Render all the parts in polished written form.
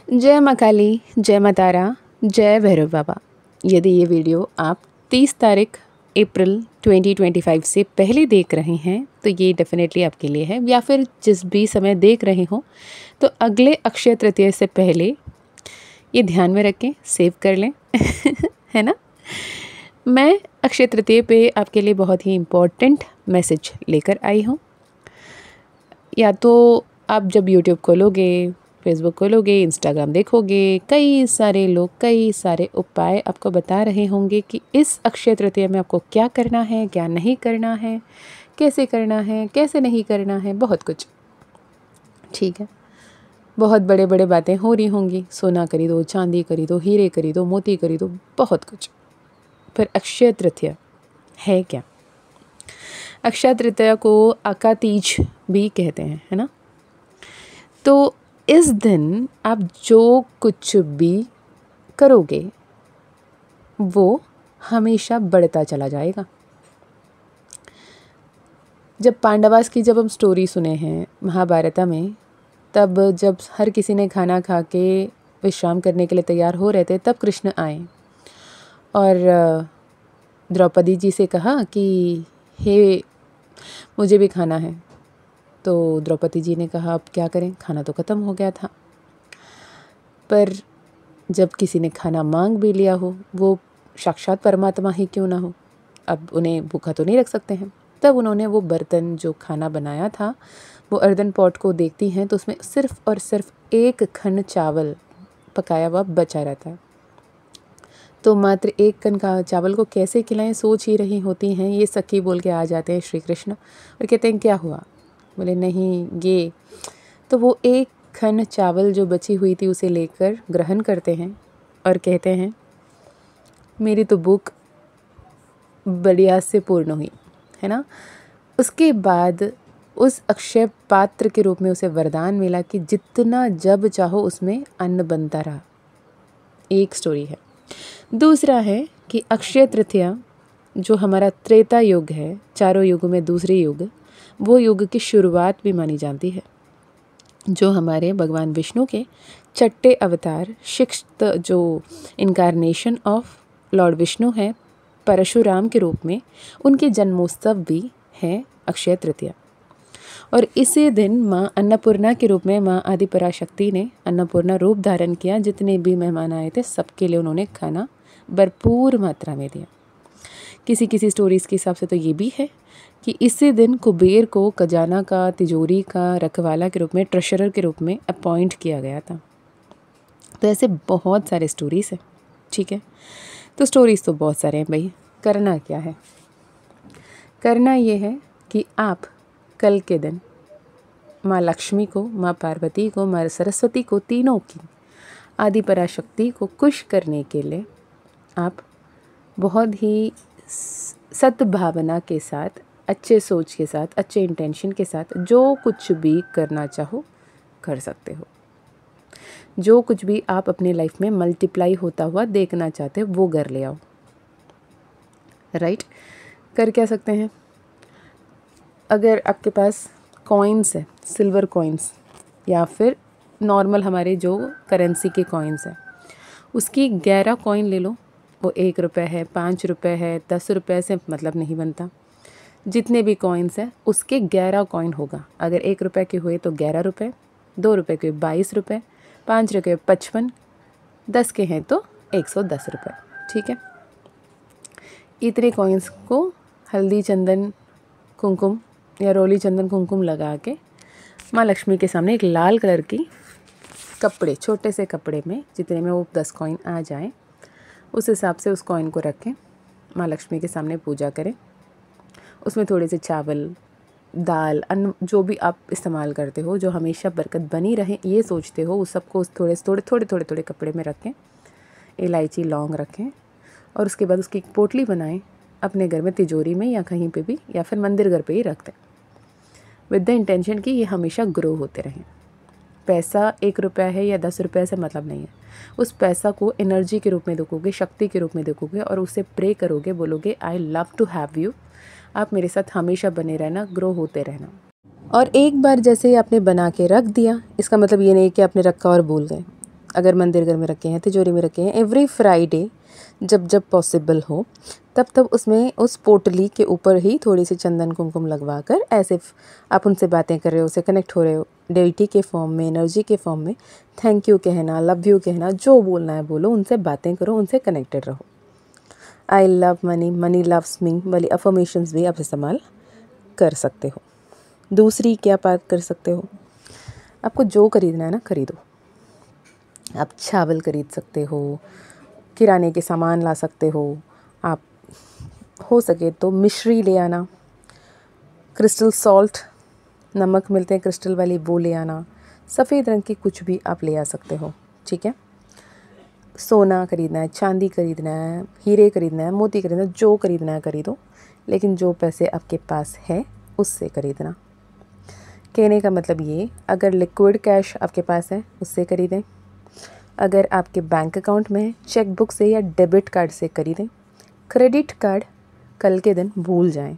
जय माँ काली, जय माँ तारा, जय भैरव बाबा। यदि ये वीडियो आप 30 तारीख अप्रैल 2025 से पहले देख रहे हैं तो ये डेफिनेटली आपके लिए है, या फिर जिस भी समय देख रहे हो तो अगले अक्षय तृतीया से पहले ये ध्यान में रखें, सेव कर लें है ना। मैं अक्षय तृतीया पे आपके लिए बहुत ही इम्पोर्टेंट मैसेज लेकर आई हूँ। या तो आप जब यूट्यूब खोलोगे, फेसबुक खोलोगे, इंस्टाग्राम देखोगे, कई सारे लोग कई सारे उपाय आपको बता रहे होंगे कि इस अक्षय तृतीया में आपको क्या करना है, क्या नहीं करना है, कैसे करना है, कैसे नहीं करना है, बहुत कुछ। ठीक है, बहुत बड़े बड़े बातें हो रही होंगी, सोना खरीदो, चांदी खरीदो, हीरे खरीदो, मोती खरीदो, बहुत कुछ। पर अक्षय तृतीया है क्या? अक्षय तृतीया को अकातीज भी कहते हैं, है ना। तो इस दिन आप जो कुछ भी करोगे वो हमेशा बढ़ता चला जाएगा। जब पांडवास की जब हम स्टोरी सुने हैं महाभारत में, तब जब हर किसी ने खाना खा के विश्राम करने के लिए तैयार हो रहे थे, तब कृष्ण आए और द्रौपदी जी से कहा कि हे, मुझे भी खाना है। तो द्रौपदी जी ने कहा अब क्या करें, खाना तो ख़त्म हो गया था। पर जब किसी ने खाना मांग भी लिया हो, वो साक्षात परमात्मा ही क्यों ना हो, अब उन्हें भूखा तो नहीं रख सकते हैं। तब उन्होंने वो बर्तन जो खाना बनाया था, वो अर्दन पॉट को देखती हैं तो उसमें सिर्फ़ और सिर्फ एक खन चावल पकाया हुआ बचा रहता है। तो मात्र एक कन का चावल को कैसे खिलाएं सोच ही रही होती हैं। ये सखी बोल के आ जाते हैं श्री कृष्ण और कहते हैं क्या हुआ? बोले नहीं ये। तो वो एक खन चावल जो बची हुई थी उसे लेकर ग्रहण करते हैं और कहते हैं मेरी तो भूख बढ़िया से पूर्ण हुई, है ना। उसके बाद उस अक्षय पात्र के रूप में उसे वरदान मिला कि जितना जब चाहो उसमें अन्न बनता रहा। एक स्टोरी है। दूसरा है कि अक्षय तृतीया जो हमारा त्रेता युग है, चारों युगों में दूसरे युग, वो युग की शुरुआत भी मानी जाती है। जो हमारे भगवान विष्णु के छठे अवतार शिक्षित जो इनकारनेशन ऑफ लॉर्ड विष्णु है परशुराम के रूप में, उनके जन्मोत्सव भी है अक्षय तृतीया। और इसी दिन माँ अन्नपूर्णा के रूप में माँ आदि पराशक्ति ने अन्नपूर्णा रूप धारण किया। जितने भी मेहमान आए थे सबके लिए उन्होंने खाना भरपूर मात्रा में दिया। किसी किसी स्टोरीज़ के हिसाब से तो ये भी है कि इसी दिन कुबेर को खजाना का, तिजोरी का रखवाला के रूप में, ट्रेशरर के रूप में अपॉइंट किया गया था। तो ऐसे बहुत सारे स्टोरीज़ हैं। ठीक है, तो स्टोरीज़ तो बहुत सारे हैं भाई। करना क्या है? करना ये है कि आप कल के दिन माँ लक्ष्मी को, माँ पार्वती को, माँ सरस्वती को, तीनों की आदि पराशक्ति को खुश करने के लिए आप बहुत ही सद्भावना के साथ, अच्छे सोच के साथ, अच्छे इंटेंशन के साथ जो कुछ भी करना चाहो कर सकते हो। जो कुछ भी आप अपने लाइफ में मल्टीप्लाई होता हुआ देखना चाहते हो वो कर ले आओ। राइट, कर क्या सकते हैं? अगर आपके पास कॉइन्स है, सिल्वर कॉइन्स या फिर नॉर्मल हमारे जो करेंसी के कॉइन्स हैं, उसकी 11 कॉइन ले लो। वो 1 रुपये है, 5 रुपये है, 10 रुपये से मतलब नहीं बनता। जितने भी कॉइन्स हैं उसके 11 कॉइन होगा। अगर 1 रुपये के हुए तो 11 रुपये, 2 रुपये के 22 रुपये, 5 रुपये 55, 10 के हैं तो 110 रुपये। ठीक है, इतने कॉइन्स को हल्दी चंदन कुमकुम या रोली चंदन कुमकुम लगा के माँ लक्ष्मी के सामने एक लाल कलर की कपड़े, छोटे से कपड़े में जितने में वो 10 कॉइन आ जाए उस हिसाब से उस कॉइन को रखें, माँ लक्ष्मी के सामने पूजा करें। उसमें थोड़े से चावल, दाल, अन्न जो भी आप इस्तेमाल करते हो, जो हमेशा बरकत बनी रहे ये सोचते हो, उस सबको उस थोड़े कपड़े में रखें। इलायची, लौंग रखें और उसके बाद उसकी एक पोटली बनाएं, अपने घर में तिजोरी में या कहीं पे भी, या फिर मंदिर घर पे ही रख दें विद द इंटेंशन कि ये हमेशा ग्रो होते रहें। पैसा 1 रुपया है या 10 रुपये से मतलब नहीं है। उस पैसा को एनर्जी के रूप में देखोगे, शक्ति के रूप में देखोगे और उससे प्रे करोगे, बोलोगे I love to have you, आप मेरे साथ हमेशा बने रहना, ग्रो होते रहना। और एक बार जैसे आपने बना के रख दिया, इसका मतलब ये नहीं कि आपने रखा और भूल गए। अगर मंदिर घर में रखे हैं, तिजोरी में रखे हैं, एवरी फ्राइडे जब जब पॉसिबल हो तब तब उसमें उस पोटली के ऊपर ही थोड़ी सी चंदन कुमकुम लगवा कर ऐसे आप उनसे बातें कर रहे हो, उससे कनेक्ट हो रहे हो, डेइटी के फॉर्म में, एनर्जी के फॉर्म में, थैंक यू कहना, लव यू कहना, जो बोलना है बोलो, उनसे बातें करो, उनसे कनेक्टेड रहो। I love money, money loves me वाली अफर्मेशंस भी आप इस्तेमाल कर सकते हो। दूसरी क्या बात कर सकते हो, आपको जो खरीदना है ना खरीदो। आप चावल खरीद सकते हो, किराने के सामान ला सकते हो, आप हो सके तो मिश्री ले आना, क्रिस्टल सॉल्ट, नमक मिलते हैं क्रिस्टल वाली, वो ले आना, सफ़ेद रंग की कुछ भी आप ले आ सकते हो, ठीक है। सोना खरीदना है, चांदी खरीदना है, हीरे खरीदना है, मोती खरीदना है, जो खरीदना है खरीदो, लेकिन जो पैसे आपके पास है उससे खरीदना। कहने का मतलब ये, अगर लिक्विड कैश आपके पास है उससे खरीदें, अगर आपके बैंक अकाउंट में है चेक बुक से या डेबिट कार्ड से खरीदें। क्रेडिट कार्ड कल के दिन भूल जाएं।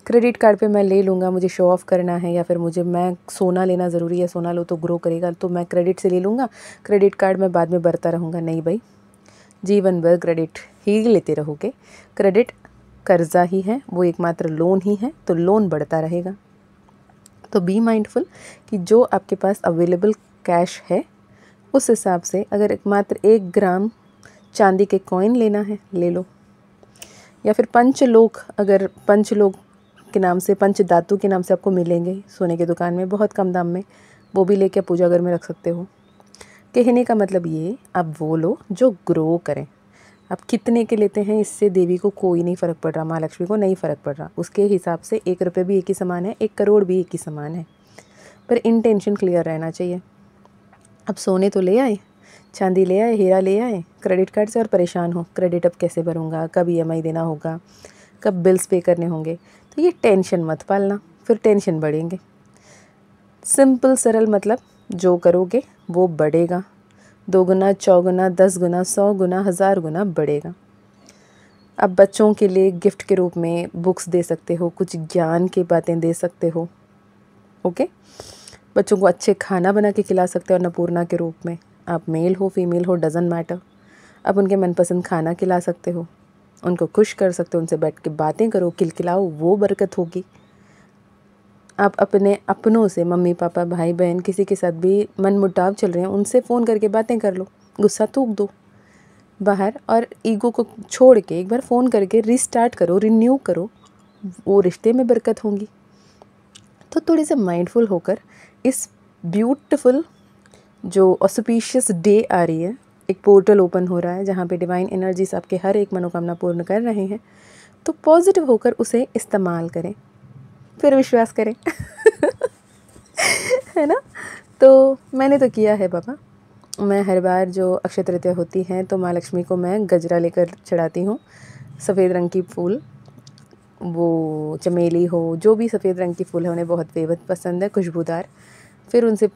क्रेडिट कार्ड पे मैं ले लूँगा, मुझे शो ऑफ़ करना है, या फिर मैं सोना लेना ज़रूरी है, सोना लो तो ग्रो करेगा, तो मैं क्रेडिट से ले लूँगा, क्रेडिट कार्ड मैं बाद में भरता रहूँगा। नहीं भाई, जीवन भर क्रेडिट ही लेते रहोगे। क्रेडिट कर्जा ही है, वो एकमात्र लोन ही है, तो लोन बढ़ता रहेगा। तो बी माइंडफुल कि जो आपके पास अवेलेबल कैश है उस हिसाब से, अगर एकमात्र 1 ग्राम चांदी के कॉइन लेना है ले लो, या फिर पंचलोक, अगर पंचलोक के नाम से, पंच धातु के नाम से आपको मिलेंगे सोने की दुकान में बहुत कम दाम में, वो भी लेके पूजा घर में रख सकते हो। कहने का मतलब ये, आप वो लो जो ग्रो करें। आप कितने के लेते हैं इससे देवी को कोई नहीं फ़र्क पड़ रहा, माँ लक्ष्मी को नहीं फ़र्क पड़ रहा। उसके हिसाब से 1 रुपये भी एक ही समान है, 1 करोड़ भी एक ही समान है, पर इंटेंशन क्लियर रहना चाहिए। अब सोने तो ले आए, चांदी ले आए, हीरा ले आए, क्रेडिट कार्ड से और परेशान हो, क्रेडिट अब कैसे भरूँगा, कब EMI देना होगा, कब बिल्स पे करने होंगे, तो ये टेंशन मत पालना, फिर टेंशन बढ़ेंगे। सिंपल सरल मतलब, जो करोगे वो बढ़ेगा, 2 गुना, 4 गुना, 10 गुना, 100 गुना, 1000 गुना बढ़ेगा। अब बच्चों के लिए गिफ्ट के रूप में बुक्स दे सकते हो, कुछ ज्ञान की बातें दे सकते हो, ओके। बच्चों को अच्छे खाना बना के खिला सकते हो अन्नपूर्णा के रूप में, आप मेल हो फीमेल हो डज़न्ट मैटर। आप उनके मनपसंद खाना खिला सकते हो, उनको खुश कर सकते हो, उनसे बैठ के बातें करो, खिलखिलाओ, वो बरकत होगी। आप अपने अपनों से, मम्मी पापा भाई बहन किसी के साथ भी मनमुटाव चल रहे हैं, उनसे फ़ोन करके बातें कर लो, गुस्सा थूक दो बाहर, और ईगो को छोड़ के एक बार फ़ोन करके रिस्टार्ट करो, रिन्यू करो, वो रिश्ते में बरकत होंगी। तो थोड़ी से माइंडफुल होकर इस ब्यूटीफुल जो ऑस्पिशियस डे आ रही है, एक पोर्टल ओपन हो रहा है जहाँ पे डिवाइन एनर्जीज आपके हर एक मनोकामना पूर्ण कर रहे हैं, तो पॉजिटिव होकर उसे इस्तेमाल करें, फिर विश्वास करें है ना। तो मैंने तो किया है बाबा, मैं हर बार जो अक्षय तृतीया होती है तो माँ लक्ष्मी को मैं गजरा लेकर चढ़ाती हूँ, सफ़ेद रंग की फूल, वो चमेली हो, जो भी सफ़ेद रंग की फूल है उन्हें बहुत बेहद पसंद है, खुशबूदार। फिर उनसे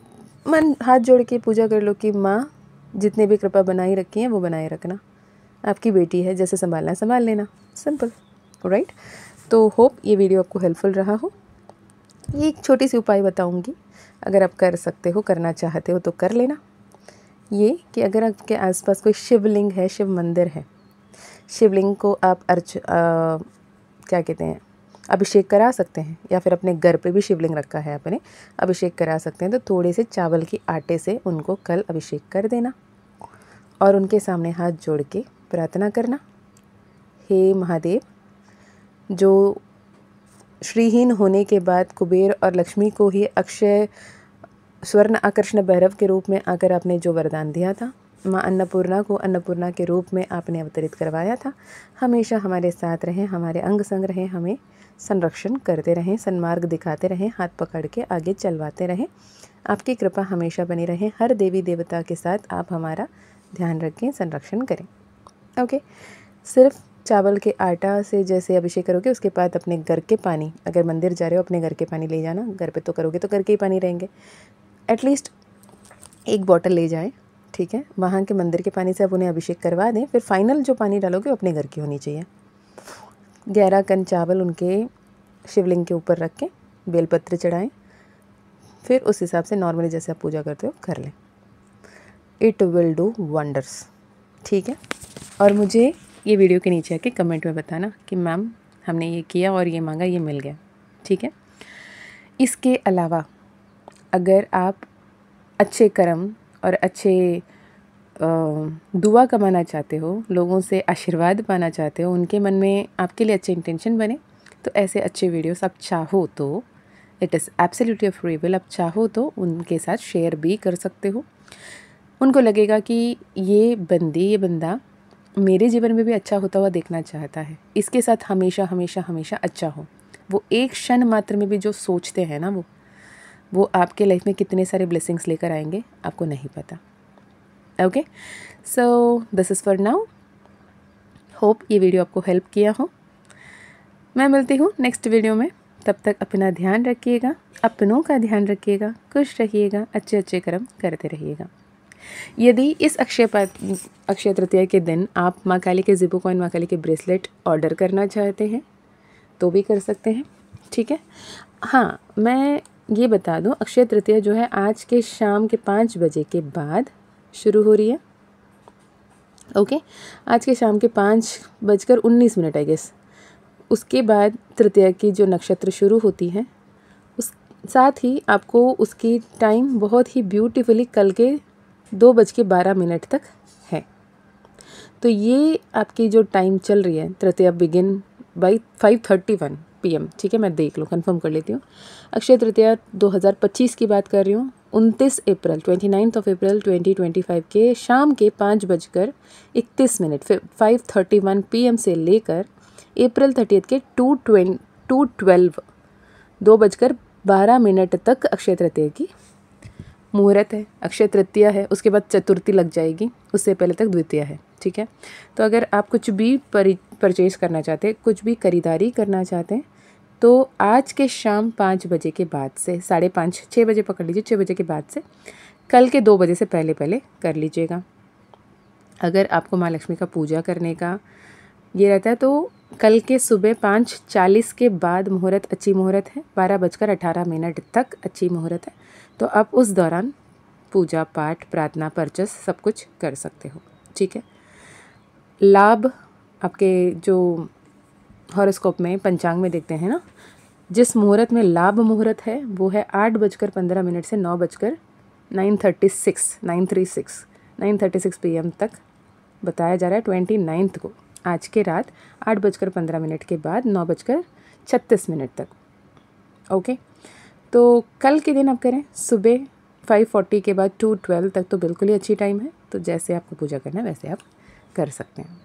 मन हाथ जोड़ के पूजा कर लो कि माँ जितने भी कृपा बनाई रखी हैं वो बनाए रखना, आपकी बेटी है, जैसे संभालना है संभाल लेना, सिंपल, राइट। तो होप ये वीडियो आपको हेल्पफुल रहा हो। ये एक छोटी सी उपाय बताऊंगी, अगर आप कर सकते हो, करना चाहते हो तो कर लेना। ये कि अगर आपके आसपास कोई शिवलिंग है, शिव मंदिर है, शिवलिंग को आप क्या कहते हैं, अभिषेक करा सकते हैं, या फिर अपने घर पे भी शिवलिंग रखा है अपने, अभिषेक करा सकते हैं। तो थोड़े से चावल के आटे से उनको कल अभिषेक कर देना और उनके सामने हाथ जोड़ के प्रार्थना करना, हे महादेव, जो श्रीहीन होने के बाद कुबेर और लक्ष्मी को ही अक्षय स्वर्ण आकर्षण भैरव के रूप में आकर आपने जो वरदान दिया था, माँ अन्नपूर्णा को अन्नपूर्णा के रूप में आपने अवतरित करवाया था, हमेशा हमारे साथ रहें, हमारे अंग संग रहें, हमें संरक्षण करते रहें, सन्मार्ग दिखाते रहें, हाथ पकड़ के आगे चलवाते रहें, आपकी कृपा हमेशा बनी रहे। हर देवी देवता के साथ आप हमारा ध्यान रखें, संरक्षण करें, ओके। सिर्फ चावल के आटा से जैसे अभिषेक करोगे, उसके बाद अपने घर के पानी, अगर मंदिर जा रहे हो अपने घर के पानी ले जाना, घर पे तो करोगे तो घर के ही पानी रहेंगे, एटलीस्ट 1 बॉटल ले जाएं, ठीक है। वहाँ के मंदिर के पानी से आप उन्हें अभिषेक करवा दें, फिर फाइनल जो पानी डालोगे वो अपने घर की होनी चाहिए। 11 कण चावल उनके शिवलिंग के ऊपर रख के बेलपत्र चढ़ाएं, फिर उस हिसाब से नॉर्मली जैसे आप पूजा करते हो कर लें। It will do wonders. ठीक है, और मुझे ये वीडियो के नीचे आके कमेंट में बताना कि मैम हमने ये किया और ये मांगा, ये मिल गया। ठीक है, इसके अलावा अगर आप अच्छे कर्म और अच्छे दुआ कमाना चाहते हो, लोगों से आशीर्वाद पाना चाहते हो, उनके मन में आपके लिए अच्छे इंटेंशन बने, तो ऐसे अच्छे वीडियोस आप चाहो तो it is absolutely free will, आप चाहो तो उनके साथ शेयर भी कर सकते हो। उनको लगेगा कि ये बंदा मेरे जीवन में भी अच्छा होता हुआ देखना चाहता है, इसके साथ हमेशा हमेशा हमेशा अच्छा हो। वो एक क्षण मात्र में भी जो सोचते हैं ना, वो आपके लाइफ में कितने सारे ब्लेसिंग्स लेकर आएंगे आपको नहीं पता। Okay, so this is for now. Hope ये वीडियो आपको हेल्प किया हो। मैं मिलती हूँ नेक्स्ट वीडियो में, तब तक अपना ध्यान रखिएगा, अपनों का ध्यान रखिएगा, खुश रहिएगा, अच्छे अच्छे कर्म करते रहिएगा। यदि इस अक्षय तृतीया के दिन आप माँ काली के ज़िबो कॉइन माँ काली के ब्रेसलेट ऑर्डर करना चाहते हैं तो भी कर सकते हैं। ठीक है, हाँ मैं ये बता दूँ, अक्षय तृतीया जो है आज के शाम के 5 बजे के बाद शुरू हो रही है। ओके, आज के शाम के 5:19 आई गेस, उसके बाद तृतीया की जो नक्षत्र शुरू होती है, उस साथ ही आपको उसकी टाइम बहुत ही ब्यूटीफुली कल के 2:12 तक है। तो ये आपकी जो टाइम चल रही है, तृतीया बिगिन बाई 5:31 PM। ठीक है, मैं देख लूँ, कंफर्म कर लेती हूँ। अक्षय तृतीया 2025 की बात कर रही हूँ, 29 अप्रैल 2025 के शाम के 5:31 फिर 5:31 PM से लेकर अप्रैल 30 के 2:12 तक अक्षय तृतीया की मुहूर्त है। अक्षय तृतीया है, उसके बाद चतुर्थी लग जाएगी, उससे पहले तक द्वितीया है। ठीक है, तो अगर आप कुछ भी परचेज करना चाहते हैं, कुछ भी खरीदारी करना चाहते हैं, तो आज के शाम 5 बजे के बाद से 5:30 6 बजे पकड़ लीजिए, 6 बजे के बाद से कल के 2 बजे से पहले कर लीजिएगा। अगर आपको माँ लक्ष्मी का पूजा करने का ये रहता है तो कल के सुबह 5:40 के बाद मुहूर्त अच्छी मुहूर्त है, 12:18 तक अच्छी मुहूर्त है, तो आप उस दौरान पूजा पाठ प्रार्थना परचेस सब कुछ कर सकते हो। ठीक है, लाभ आपके जो हॉरोस्कोप में पंचांग में देखते हैं ना, जिस मुहूर्त में लाभ मुहूर्त है वो है 8:15 से 9:36 PM तक बताया जा रहा है। 29 को आज के रात 8:15 के बाद 9:36 तक। ओके, तो कल के दिन आप करें सुबह 5:40 के बाद 2:12 तक, तो बिल्कुल ही अच्छी टाइम है। तो जैसे आपको पूजा करना है वैसे आप कर सकते हैं।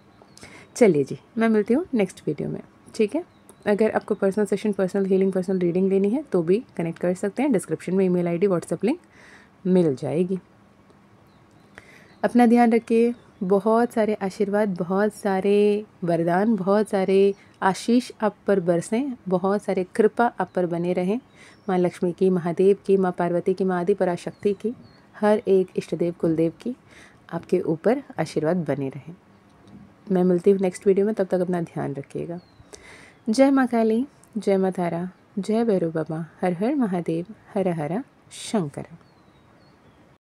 चलिए जी, मैं मिलती हूँ नेक्स्ट वीडियो में। ठीक है, अगर आपको personal session, personal healing, personal reading लेनी है तो भी कनेक्ट कर सकते हैं। डिस्क्रिप्शन में ईमेल आईडी, व्हाट्सएप लिंक मिल जाएगी। अपना ध्यान रखिए, बहुत सारे आशीर्वाद, बहुत सारे वरदान, बहुत सारे आशीष आप पर बरसें, बहुत सारे कृपा आप पर बने रहें। माँ लक्ष्मी की, महादेव की, माँ पार्वती की, माँ आदि पराशक्ति की, हर एक इष्टदेव कुलदेव की आपके ऊपर आशीर्वाद बने रहें। मैं मिलती हूँ नेक्स्ट वीडियो में, तब तक अपना ध्यान रखिएगा। जय माँ काली, जय माँ तारा, जय भैरव बाबा, हर हर महादेव, हर हर शंकर।